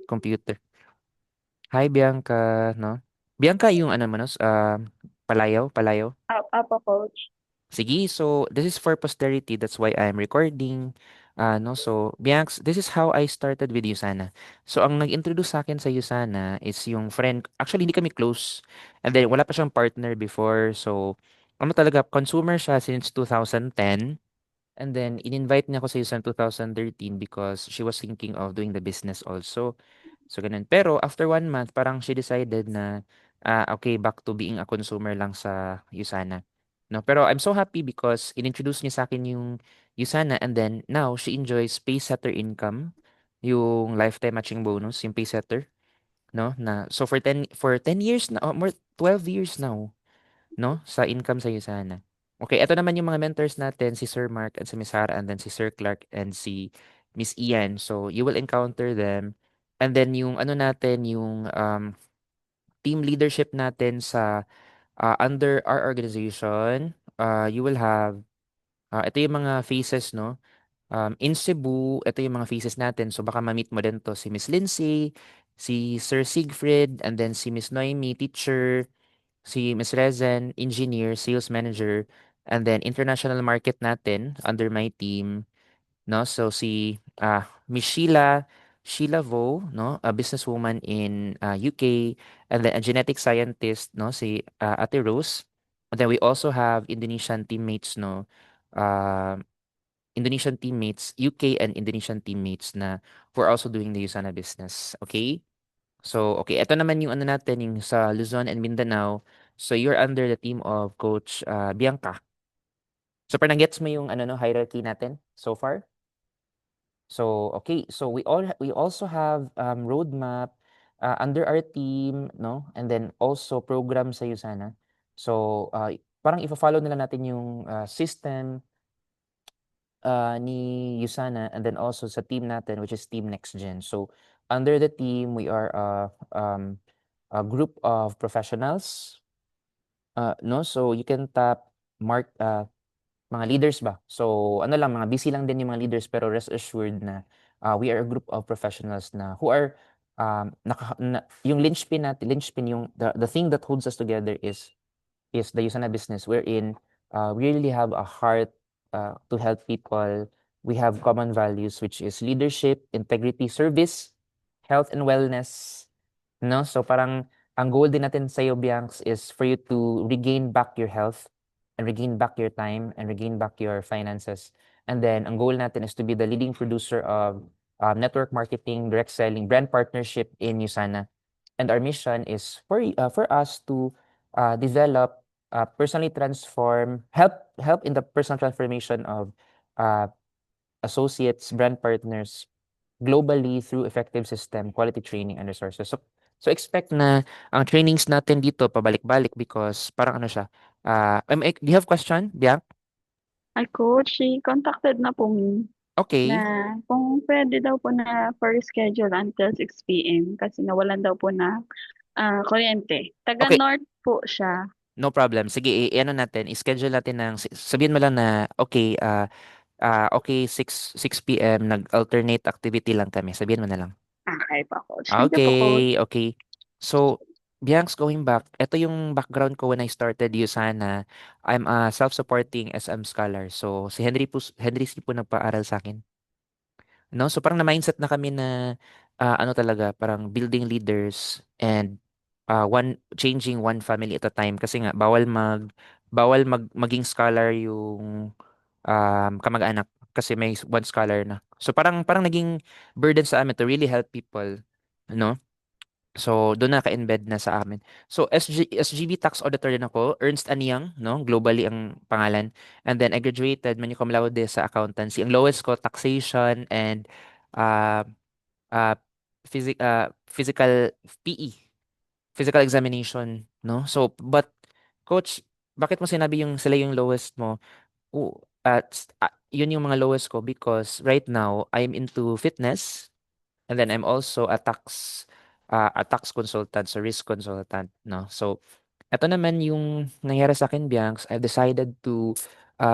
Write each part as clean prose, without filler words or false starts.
computer. Hi, Bianca, no? Bianca, yung ano mo, no? Palayaw, palayaw. Apo, coach. Sige, so this is for posterity. That's why I'm recording. No, so Bianx, this is how I started with Usana. So ang nag-introduce sa akin sa Usana is yung friend. Actually, hindi kami close. And then wala pa siyang partner before. So ano talaga, consumer siya since 2010. And then in-invite niya ako sa Usana 2013 because she was thinking of doing the business also. So ganun. Pero after 1 month, parang she decided na okay, back to being a consumer lang sa Usana. No, pero I'm so happy because inintroduce niya sa akin yung Usana and then now she enjoys Paysetter income, yung lifetime matching bonus, yung Paysetter, no? Na so for 10 years na, more 12 years now, no? Sa income sa Usana. Okay, ito naman yung mga mentors natin, si Sir Mark and si Miss Hara and then si Sir Clark and si Miss Ian. So you will encounter them. And then yung ano natin, yung team leadership natin sa under our organization, you will have ito yung mga faces, no? In Cebu, ito yung mga faces natin. So baka ma-meet mo din to si Miss Lindsay, si Sir Siegfried, and then si Miss Noemi, teacher, si Miss Rezen, engineer, sales manager, and then international market natin under my team, no? So si Miss Sheila Vo, no? A businesswoman in UK, and then a genetic scientist, no? Si Ate Rose. And then we also have Indonesian teammates, no? Uh, Indonesian teammates, UK and Indonesian teammates na who are also doing the Usana business. Okay? So, okay, ito naman yung ano natin, yung sa Luzon and Mindanao. So, you're under the team of Coach Bianca. So, parang gets mo yung ano, no, hierarchy natin so far? So, okay. So, we also have roadmap under our team, no? And then also program sa Usana. So, parang ifa-follow nila natin yung system ni Usana and then also sa team natin which is Team Next Gen. So under the team we are a group of professionals, no? So you can tap mark mga leaders ba. So ano lang, mga busy lang din yung mga leaders pero rest assured na we are a group of professionals na who are yung linchpin yung the thing that holds us together is the Usana business wherein we really have a heart to help people. We have common values which is leadership, integrity, service, health and wellness. No? So parang ang goal din natin sa iyo, Bianx, is for you to regain back your health and regain back your time and regain back your finances. And then ang goal natin is to be the leading producer of network marketing, direct selling, brand partnership in Usana. And our mission is for us to develop, personally transform, help in the personal transformation of uh, associates, brand partners globally through effective system, quality training, and resources. So expect na ang trainings natin dito pabalik-balik because parang ano siya. Do you have question, Bianc? Ay, coach, contacted na po me na Okay. kung pwede daw po na for schedule until 6 p.m. kasi nawalan daw po na kuryente. Taga Okay, North po siya. no problem. Sige, ano natin, i-schedule natin ng sabihin mo lang na okay, okay 6 p.m. nag-alternate activity lang kami. Sabihin mo na lang. Okay pa, coach. Thank you po, coach. Okay, okay. So, Bianx, going back, ito yung background ko when I started Usana. I'm a self-supporting SM scholar. So, si Henry C po nagpaaral sa akin. No? So, parang na-mindset na kami na ano talaga, parang building leaders and changing one family at a time. Kasi nga, bawal maging scholar yung kamag-anak kasi may one scholar na. So, parang naging burden sa amin to really help people. No? So, doon naka-embed na sa amin. So, SGB tax auditor din ako. Ernst and Young, no? Globally ang pangalan. And then, I graduated magna cum laude sa accountancy. Ang lowest ko, taxation and uh, uh, physical PE, physical examination, no? So, but, coach, bakit mo sinabi yung sila yung lowest mo? Oo, yun yung mga lowest ko because right now, I'm into fitness. And then I'm also a tax consultant, so risk consultant, no? So, ito naman yung nangyari sa akin, Bianx. I've decided to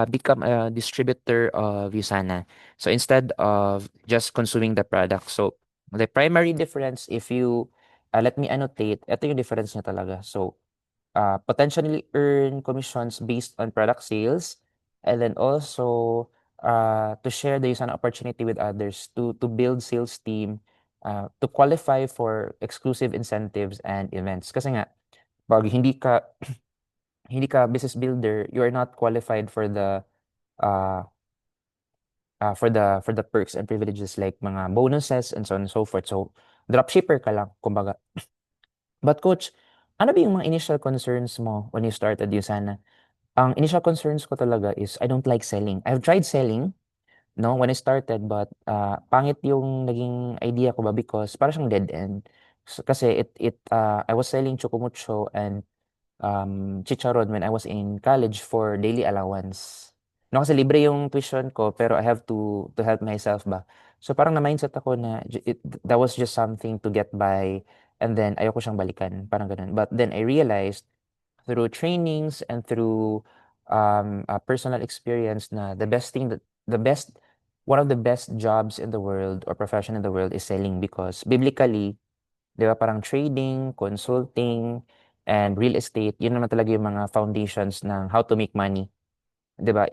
become a distributor of Usana. So, instead of just consuming the product. So, The primary difference, if you, let me annotate, ito yung difference niya talaga. So, potentially earn commissions based on product sales, and then also to share the Usana opportunity with others, to build sales team, to qualify for exclusive incentives and events. Kasi nga, pag hindi ka business builder, you are not qualified uh, for the perks and privileges like mga bonuses and so on and so forth. So, dropshipper ka lang, kumbaga. But coach, ano ba yung mga initial concerns mo when you started Usana? Ang initial concerns ko talaga is I don't like selling. I've tried selling, no, when I started, but pangit yung naging idea ko ba because parang siyang dead end. Kasi I was selling chocomucho and chicharon when I was in college for daily allowance. No, kasi libre yung tuition ko pero I have to help myself ba. So parang na-mindset ako na that was just something to get by and then ayoko siyang balikan, parang ganun. But then I realized through trainings and through personal experience na the best one of the best jobs in the world or profession in the world is selling because biblically, 'di ba, parang trading, consulting, and real estate, yun naman talaga yung mga foundations ng how to make money, 'di ba,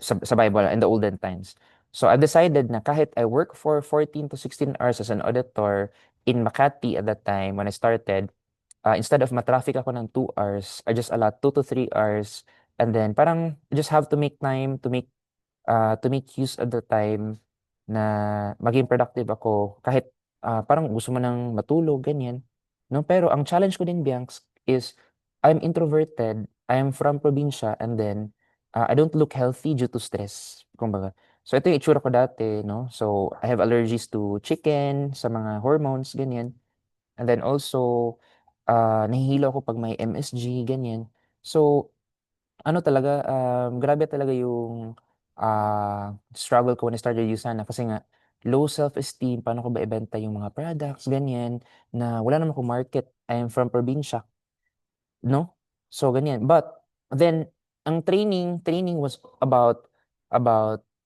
sa Bible in the olden times. So I decided na kahit I work for 14 to 16 hours as an auditor in Makati at that time when I started, instead of ma-traffic ako ng 2 hours, I just allot 2 to 3 hours and then parang I just have to make time to make use of the time na maging productive ako kahit, parang gusto mo ng matulog, ganyan, 'no? Pero ang challenge ko din, Biancs, is I'm introverted, I'm from probinsya, and then, I don't look healthy due to stress, kumbaga. So ito yung itsura ko dati, 'no? So, I have allergies to chicken, sa mga hormones, ganyan. And then also, nahihilo ako 'pag may MSG, ganyan. So ano talaga, grabe talaga yung, struggle ko when I started USANA kasi nga low self-esteem, paano ko ba ibenta yung mga products, ganyan, na wala naman akong market. I am from probinsya. No? So, ganyan. But then, ang training was about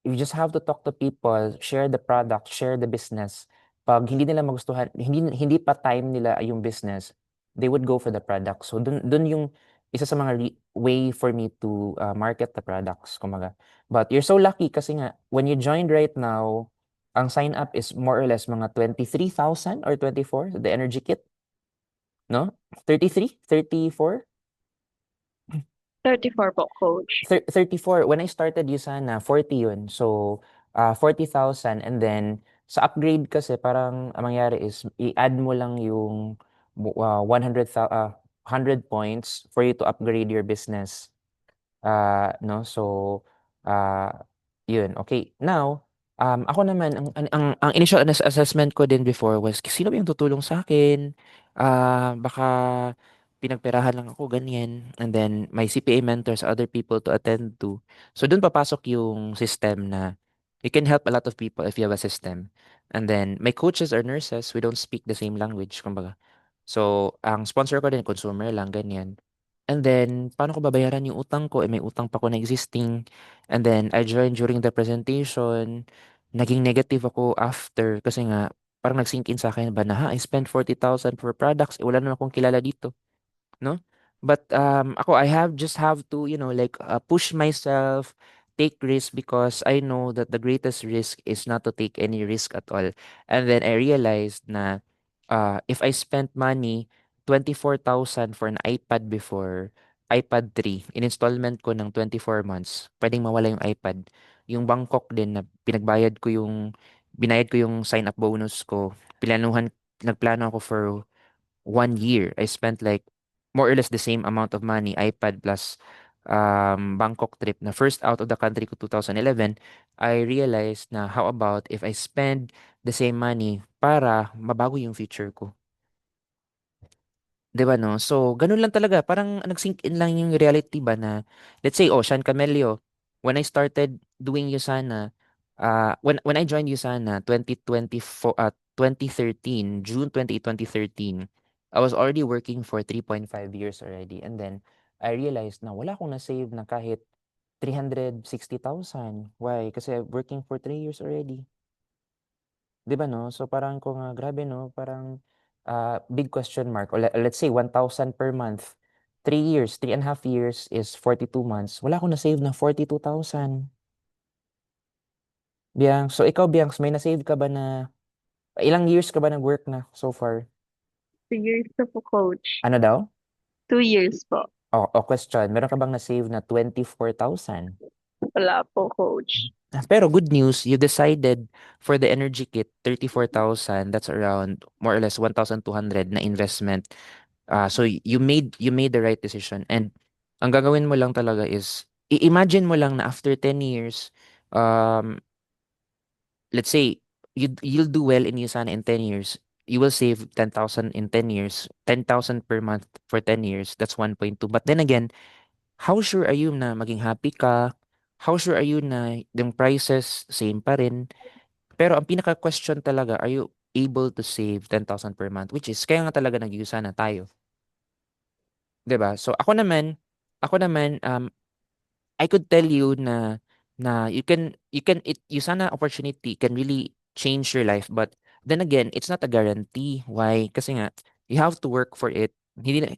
you just have to talk to people, share the product, share the business. 'Pag hindi nila magustuhan, hindi pa time nila yung business, they would go for the product. So, dun yung isa sa mga way for me to, market the products, kumbaga. But you're so lucky kasi nga when you joined right now, ang sign up is more or less mga 23,000 or 24, the energy kit, no? 33, 34. 34 po, coach. 34 when I started USANA 40 yun. So, 40,000 and then sa upgrade kasi parang ang mangyari is i-add mo lang yung 100 points for you to upgrade your business. No, so, ah, yun, okey. Now, ako naman ang initial assessment ko din before was sino ba yung tutulong sa'kin, baka pinagperahan lang ako ganyan, and then may CPA mentors, other people to attend to. So dun papasok yung system na you can help a lot of people if you have a system. And then my coaches or nurses, we don't speak the same language kumbaga. So ang sponsor ko din consumer lang, ganyan. And then, paano ko babayaran yung utang ko? Eh, may utang pa ako na existing. And then, I joined during the presentation. Naging negative ako after kasi nga, parang nag-sink in sa akin ba na, ha, I spent 40,000 for products. Eh, wala naman akong kilala dito. No? But ako I have to, like push myself, take risk because I know that the greatest risk is not to take any risk at all. And then I realized na if I spent money 24,000 for an iPad before, iPad 3 in installment ko ng 24 months, pwedeng mawala yung iPad. Yung Bangkok din na binayad ko yung sign up bonus ko. Nagplano ako for 1 year, I spent like more or less the same amount of money, iPad plus Bangkok trip na first out of the country ko 2011. I realized na how about if I spend the same money para mabago yung future ko. 'Di ba 'no? So, ganun lang talaga parang nag-sink in lang yung reality ba na let's say, Sean Camelio, when I started doing Usana, when I joined Usana 2013, June 2013, I was already working for 3.5 years already and then I realized na wala akong na-save na kahit 360,000. Why? Kasi working for 3 years already. 'Di ba 'no? So parang kung, grabe 'no, parang, big question mark or let's say 1,000 per month, 3 years, 3.5 years is 42 months, wala akong na-save na 42,000. Biyangs, so ikaw Biyangs, may na-save ka ba na ilang years ka ba nag-work na so far? 2 years na po, coach. Ano daw? 2 years po. O question, meron ka bang na-save na 24,000? Wala po, coach. Pero good news, you decided for the energy kit, 34,000, that's around more or less 1,200 na investment. So you made the right decision, and ang gagawin mo lang talaga is imagine mo lang na after 10 years, um let's say you'll do well in Usana in 10 years. You will save 10,000 in 10 years, 10,000 per month for 10 years. That's 1.2. But then again, how sure are you na maging happy ka? How sure are you na yung prices same pa rin? Pero ang pinaka-question talaga, are you able to save 10,000 per month? Which is, kaya nga talaga nag-Usana tayo. 'Di ba? So ako naman, I could tell you na you can sana opportunity can really change your life, but then again, it's not a guarantee. Why? Kasi nga you have to work for it. Hindi na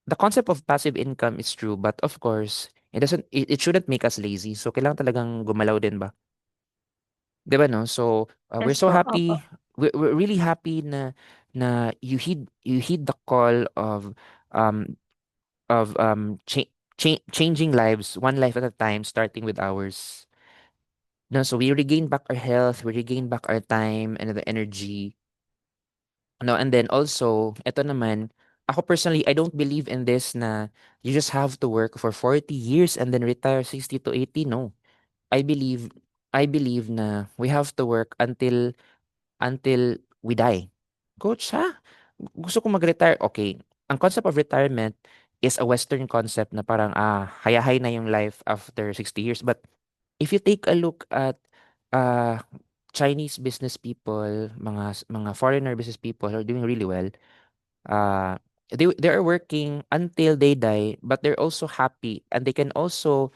the concept of passive income is true, but of course, it shouldn't make us lazy. So kailangan talagang gumalaw din ba? 'Di ba no? So we're Yes so po, opo. happy. We're really happy na you heed the call changing lives one life at a time, starting with ours. No, so we regain back our health, we regain back our time and the energy. No, and then also, eto naman, ako personally, I don't believe in this na you just have to work for 40 years and then retire 60 to 80. No. I believe I believe na we have to work until we die. Coach, ha? Gusto ko mag-retire. Okay. Ang concept of retirement is a Western concept na parang, hayahay na yung life after 60 years. But if you take a look at uh, Chinese business people, mga foreigner business people who are doing really well, uh, they are working until they die, but they're also happy and they can also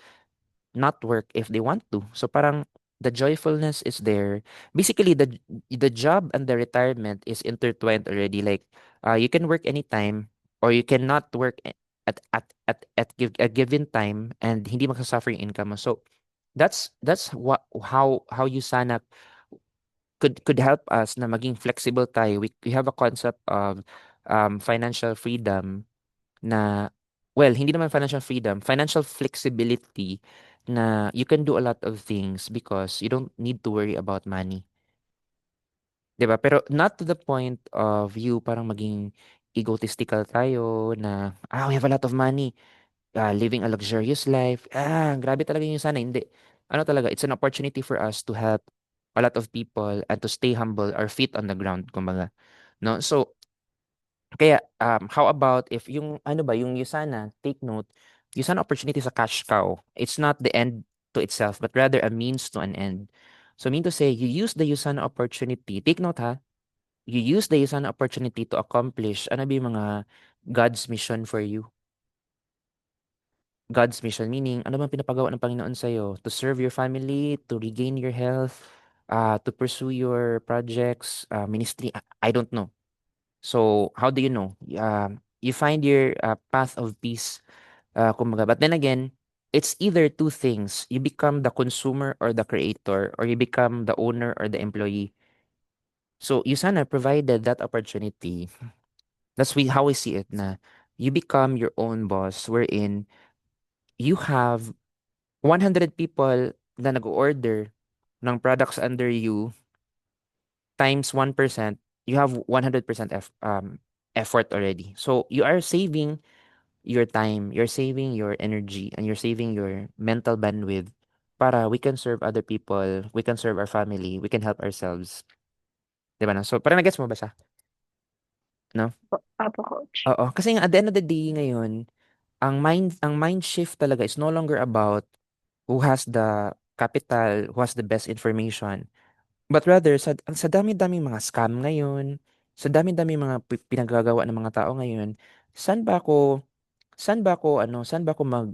not work if they want to. So parang the joyfulness is there. Basically, the job and the retirement is intertwined already. Like, you can work anytime or you cannot work at given time, and hindi magsasuffer yung income mo. So that's what how you sana could help us na maging flexible tayo. We have a concept of financial freedom na, well, hindi naman financial freedom, financial flexibility, na you can do a lot of things because you don't need to worry about money. 'Di ba? Pero not to the point of you parang maging egotistical tayo na, we have a lot of money, living a luxurious life. Grabe talaga yung sana. Hindi. Ano talaga, it's an opportunity for us to help a lot of people and to stay humble, our feet on the ground, kumbaga. No? So, kaya, how about if yung ano ba, yung Usana, take note, Usana opportunity sa cash cow. It's not the end to itself, but rather a means to an end. So mean to say, you use the Usana opportunity, take note ha, you use the Usana opportunity to accomplish, ano ba yung mga God's mission for you? God's mission, meaning, ano bang pinapagawa ng Panginoon sa'yo? To serve your family, to regain your health, to pursue your projects, ministry, I don't know. So, how do you know? You find your path of peace, kumbaga. But then again, it's either two things. You become the consumer or the creator, or you become the owner or the employee. So, Usana provided that opportunity. How we see it na you become your own boss, wherein you have 100 people na nag-order ng products under you times 1%, you have 100% effort already. So, you are saving your time, you're saving your energy, and you're saving your mental bandwidth para we can serve other people, we can serve our family, we can help ourselves. Di ba? No? So, parang nag-gets mo ba siya? No? Opo, coach. Oo. Kasi nga, at the end of the day ngayon, ang mind shift talaga is no longer about who has the capital, who has the best information. But rather, sa dami-daming mga scam ngayon, sa dami-daming mga pinagagawa ng mga tao ngayon, saan ba ako saan ba ako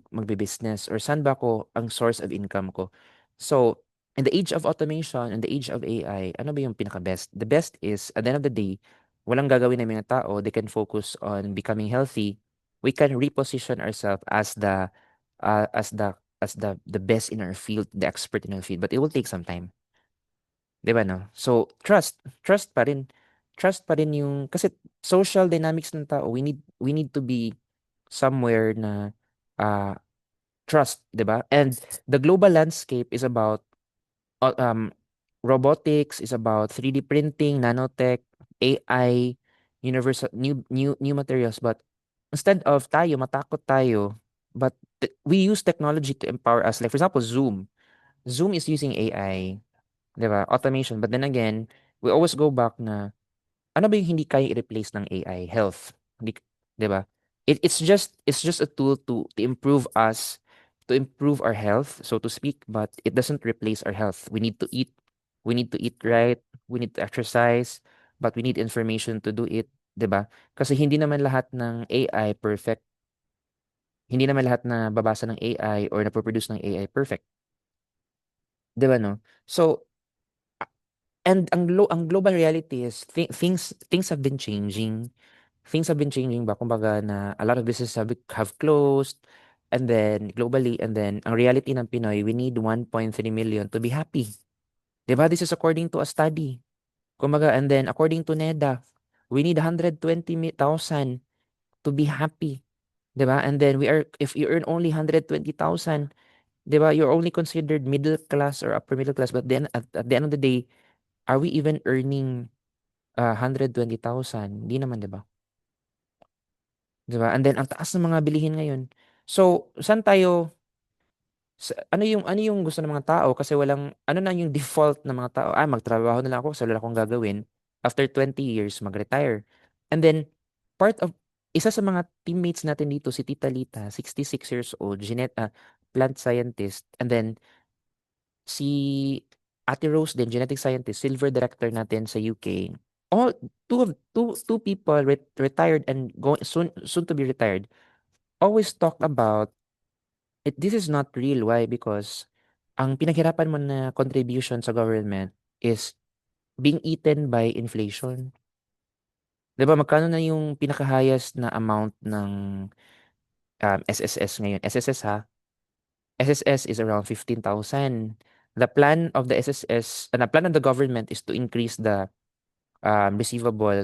magbe-business, or saan ba ako ang source of income ko? So, In the age of automation, in the age of AI, ano ba yung pinaka-best? The best is, at the end of the day, walang gagawin ng mga tao. They can focus on becoming healthy. We can reposition ourselves as uh, as the the best in our field, the expert in our field. But it will take some time. Di ba, no? So, trust pa rin. Trust pa rin yung, kasi social dynamics ng tao, we need to be somewhere na uh, trust, di ba? And the global landscape is about uh, um, robotics, is about 3D printing, nanotech, AI, universal, new materials. But instead of matakot tayo, but we use technology to empower us. Like, for example, Zoom. Zoom is using AI, di ba? Automation. But then again, we always go back na, ano ba yung hindi kaya i-replace ng AI? Health. Hindi, di ba? It's just a tool to improve us, to improve our health, so to speak, but it doesn't replace our health. We need to eat right, we need to exercise, but we need information to do it, di ba? Kasi hindi naman lahat ng AI perfect. Hindi naman lahat na babasa ng AI or na produce ng AI perfect. Di ba, no? So, and ang global reality is things have been changing. Things have been changing ba? Kumbaga na a lot of businesses have closed, and then globally, and then ang reality ng Pinoy, we need 1.3 million to be happy. 'Di ba? This is according to a study. Kumbaga, and then according to NEDA, we need 120,000 to be happy. 'Di ba? And then if you earn only 120,000, 'di ba? You're only considered middle class or upper middle class, but then at the end of the day, are we even earning 120,000? Hindi naman, 'di ba? 'Di ba? And then ang taas ng mga bilihin ngayon. So, saan tayo ano yung gusto ng mga tao kasi walang ano na yung default ng mga tao, magtrabaho na lang ako, wala akong gagawin. After 20 years, mag-retire. And then part of isa sa mga teammates natin dito si Tita Lita, 66 years old, plant scientist. And then si Ate Rose din, genetic scientist, silver director natin sa UK. All two people retired and soon to be retired always talk about this is not real. Why? Because ang pinaghirapan mo na contribution sa government is being eaten by inflation. 'Di ba magkano na yung pinaka-highest na amount ng SSS ngayon? SSS ha? SSS is around 15,000. The plan of the SSS, the plan of the government is to increase the receivable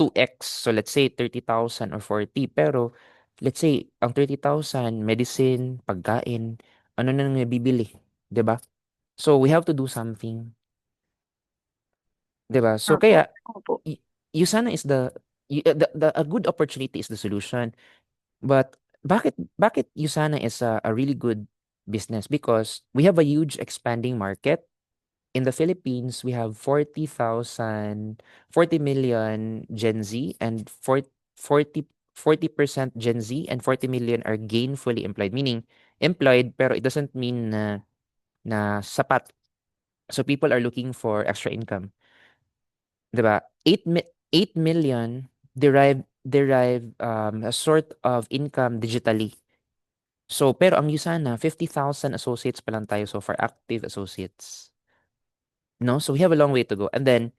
2x. So let's say 30,000 or 40. Pero let's say ang 30,000 medicine, pagkain, ano na nang bibili, 'di ba? So we have to do something, 'di ba? So Opo, kaya opo. Usana is a good opportunity is the solution. But bakit Usana is a really good business? Because we have a huge expanding market. In the Philippines, we have 40 million Gen Z, and 40% Gen Z, and 40 million are gainfully employed. Meaning, employed, pero it doesn't mean na sapat. So people are looking for extra income. 'Di ba? 8 million derive a sort of income digitally. So, pero ang Usana, 50,000 associates pa lang tayo so far, active associates. No? So, we have a long way to go. And then,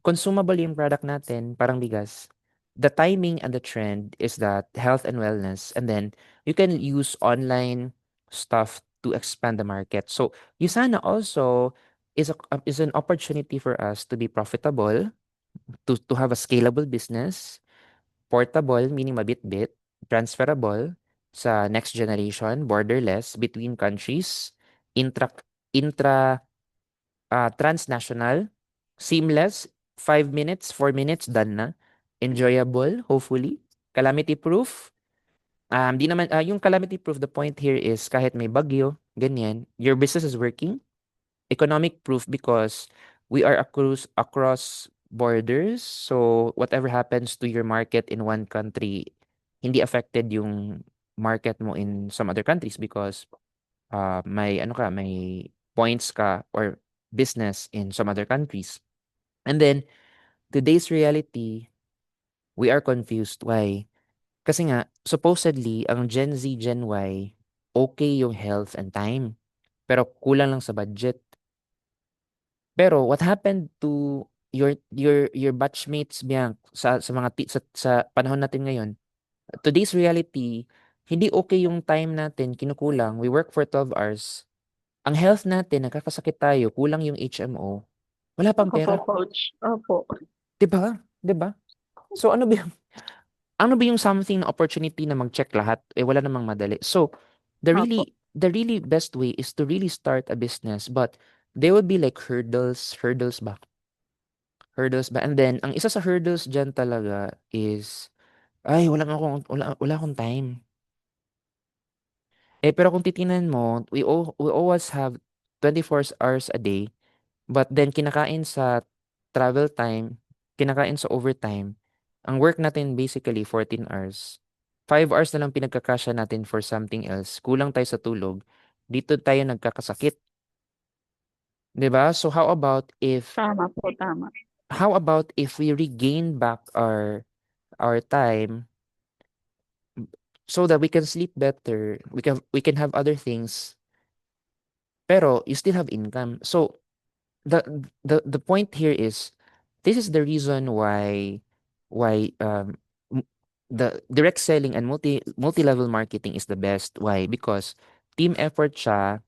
consumable yung product natin, parang bigas. The timing and the trend is that health and wellness. And then, you can use online stuff to expand the market. So, Usana also is an opportunity for us to be profitable, to have a scalable business, portable, meaning mabit-bit, transferable sa next generation, borderless between countries, intra intra transnational, seamless, 5 minutes, 4 minutes, done na. Enjoyable, hopefully. Calamity proof. Di naman, yung calamity proof, the point here is kahit may bagyo, ganyan, your business is working. Economic proof because we are across borders. So whatever happens to your market in one country, hindi affected yung market mo in some other countries because may points ka or business in some other countries. And then today's reality, we are confused. Why? Kasi nga, supposedly, ang Gen Z, Gen Y, okay yung health and time. Pero kulang lang sa budget. Pero what happened to your batchmates, Bianc, sa mga sa panahon natin ngayon? Today's reality, hindi okay yung time natin, kinukulang. We work for 12 hours. Ang health natin, nagkakasakit tayo, kulang yung HMO, wala pang Opo, pera. coach. Opo. 'Di ba? 'Di ba? So ano ba yung something na opportunity na mag-check lahat? Eh wala namang madali. So Opo. the really best way is to really start a business, but there will be like hurdles ba? And then ang isa sa hurdles diyan talaga is ay wala akong time. Eh pero kung titingnan mo, we always have 24 hours a day. But then kinakain sa travel time, kinakain sa overtime, ang work natin basically 14 hours. 5 hours na lang pinagkakasya natin for something else. Kulang tayo sa tulog. Dito tayo nagkakasakit, 'di ba? So Tama po, tama. how about if we regain back our time so that we can sleep better, we can have other things, pero you still have income. So the the point here is this is the reason why m- the direct selling and multi-level marketing is the best. Why? Because team effort siya,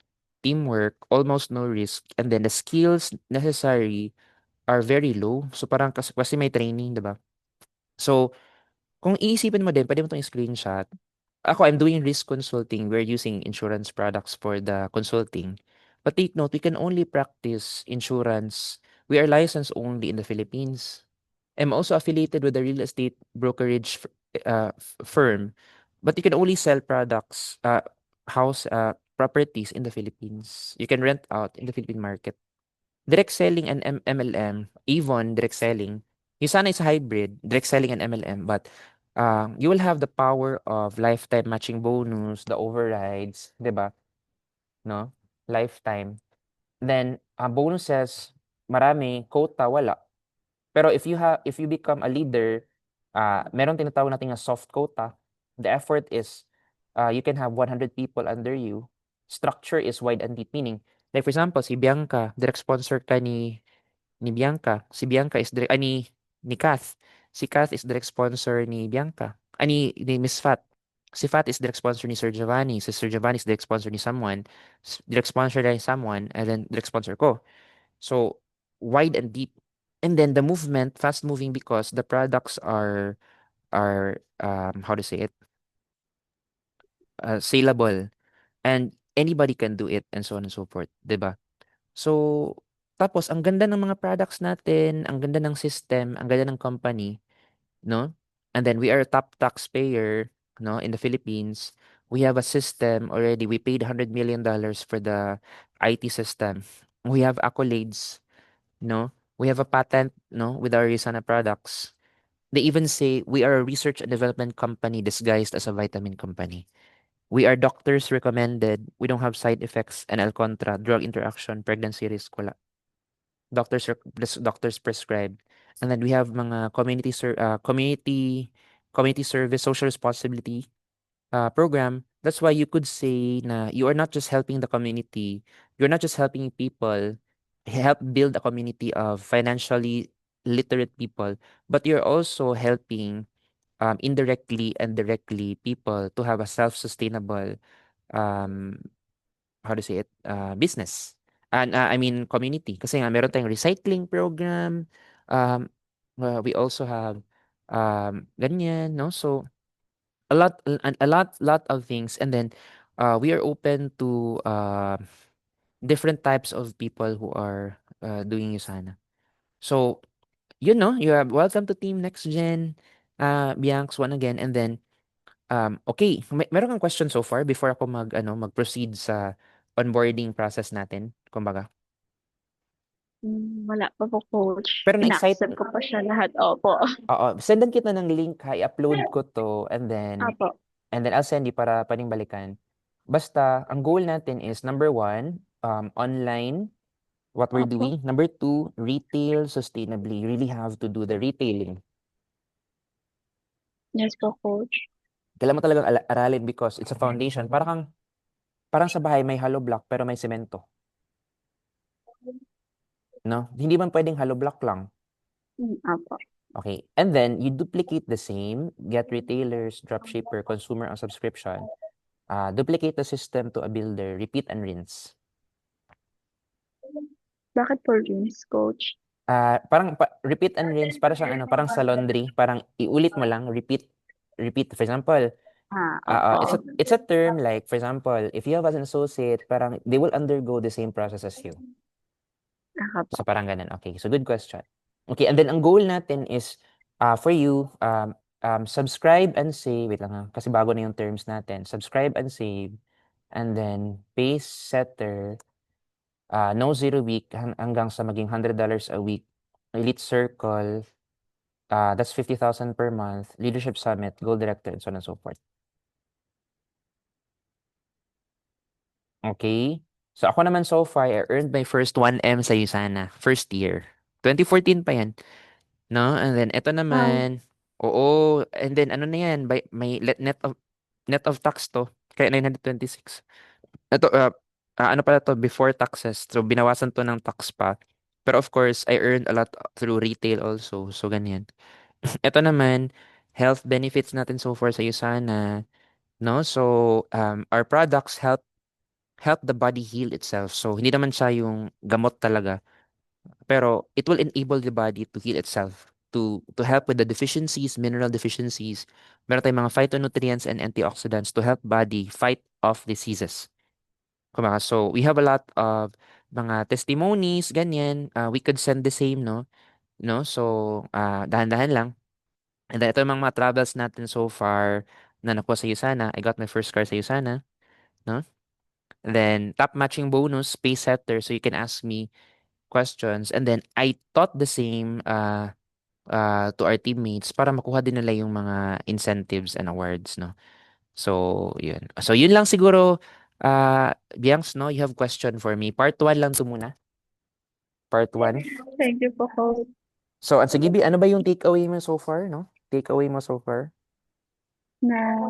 teamwork, almost no risk, and then the skills necessary are very low. So parang kasi may training, 'di ba? So kung iisipin mo din, pwede mo 'tong screenshot. Ako, I'm doing risk consulting. We're using insurance products for the consulting. But take note, we can only practice insurance. We are licensed only in the Philippines. I'm also affiliated with a real estate brokerage firm, but you can only sell products, house properties in the Philippines. You can rent out in the Philippine market. Direct selling and MLM, even direct selling, yung sana is hybrid, direct selling and MLM, but you will have the power of lifetime matching bonus, the overrides, 'di ba? No? Lifetime. Then, bonuses, marami, quota, wala. Pero if you become a leader, meron tinatawag natin na soft quota. The effort is you can have 100 people under you. Structure is wide and deep, meaning, like for example, si Bianca, direct sponsor ka ni Bianca. Si Bianca is direct, ni Kath. Si Kath is direct sponsor ni Bianca. Ni Miss Fat. Si Fat is direct sponsor ni Sir Giovanni. Si Sir Giovanni is direct sponsor ni someone. Direct sponsor ni someone. And then direct sponsor ko. So, wide and deep. And then the movement, fast moving because the products are how to say it, saleable. And anybody can do it and so on and so forth. 'Di ba? So, tapos ang ganda ng mga products natin, ang ganda ng system, ang ganda ng company, no? And then we are a top taxpayer, no, in the Philippines. We have a system already. We paid $100 million for the IT system. We have accolades, no? We have a patent, no, with our Risana products. They even say we are a research and development company disguised as a vitamin company. We are doctors recommended. We don't have side effects and al contra, drug interaction, pregnancy risk, wala. Doctors prescribed. And then we have mga community service, social responsibility program. That's why you could say na you are not just helping the community, you're not just helping people help build a community of financially literate people, but you're also helping indirectly and directly people to have a self-sustainable um how to say it, business. And I mean community. Kasi nga meron tayong recycling program. Um, we also have ganyan, no? So a lot of things. And then we are open to different types of people who are doing Usana. So, you are welcome to Team Next Gen, Bianx one again. And then okay, meron kang question so far before ako mag-proceed sa onboarding process natin, kumbaga. Wala pa po, coach. Pero na-excite, Ina-accept ko pa siya lahat. Opo. oo, sendan kita ng link ha, i-upload ko to Opo. and then I'll send you para pwedeng balikan. Basta, ang goal natin is number one, online, what we're Opo. doing. Number two, retail sustainably. You really have to do the retailing. Yes po, coach. Kailangan mo talagang aralin because it's a foundation. Parang sa bahay may hollow block pero may semento. no? Hindi man pwedeng hollow block lang. Opo. Okay. And then you duplicate the same, get retailers, dropshipper, consumer on subscription. Duplicate the system to a builder, repeat and rinse. Bakit po rinse, coach? Parang repeat and rinse para siyang ano, parang sa laundry, parang iulit mo lang, repeat, repeat. For example, Opo. it's a term like, for example, if you have an associate, parang they will undergo the same process as you. Opo. So parang ganun. Okay, so good question. Okay, and then ang goal natin is for you, subscribe and save. Wait lang ha, kasi bago na yung terms natin. Subscribe and save. And then pace setter, no zero week hanggang sa maging $100 a week. Elite Circle, that's 50,000 per month. Leadership Summit, Goal Director, and so on and so forth. Okay? So ako naman so far, I earned my first 1M sa USANA. First year. 2014 pa yan. No? And then, ito Wow. naman, oo, and then, ano na yan, by, may net of tax to, kaya 926. Ito, ano pala to, before taxes, so binawasan to ng tax pa. Pero of course, I earned a lot through retail also, so ganyan. Ito naman, health benefits natin so far sa USANA, no? So, our products help the body heal itself. So, hindi naman siya yung gamot talaga. Pero it will enable the body to heal itself, to help with the deficiencies, mineral deficiencies. Meron tayong mga phytonutrients and antioxidants to help body fight off diseases. Kumbaga, so we have a lot of mga testimonies, ganyan. We could send the same, no? No? So, dahan-dahan lang. And then, ito yung mga travels natin so far na nakuha sa USANA. I got my first car sa USANA, no? And then, top matching bonus, space setter. So, you can ask me questions. And then, I taught the same to our teammates para makuha din nila yung mga incentives and awards, no? So, yun. So, yun lang siguro, Biancs, no? You have question for me. Part 1 lang to muna. Part 1. Thank you po, coach. So, at sige, ano ba yung takeaway mo so far, no? Takeaway mo so far? Na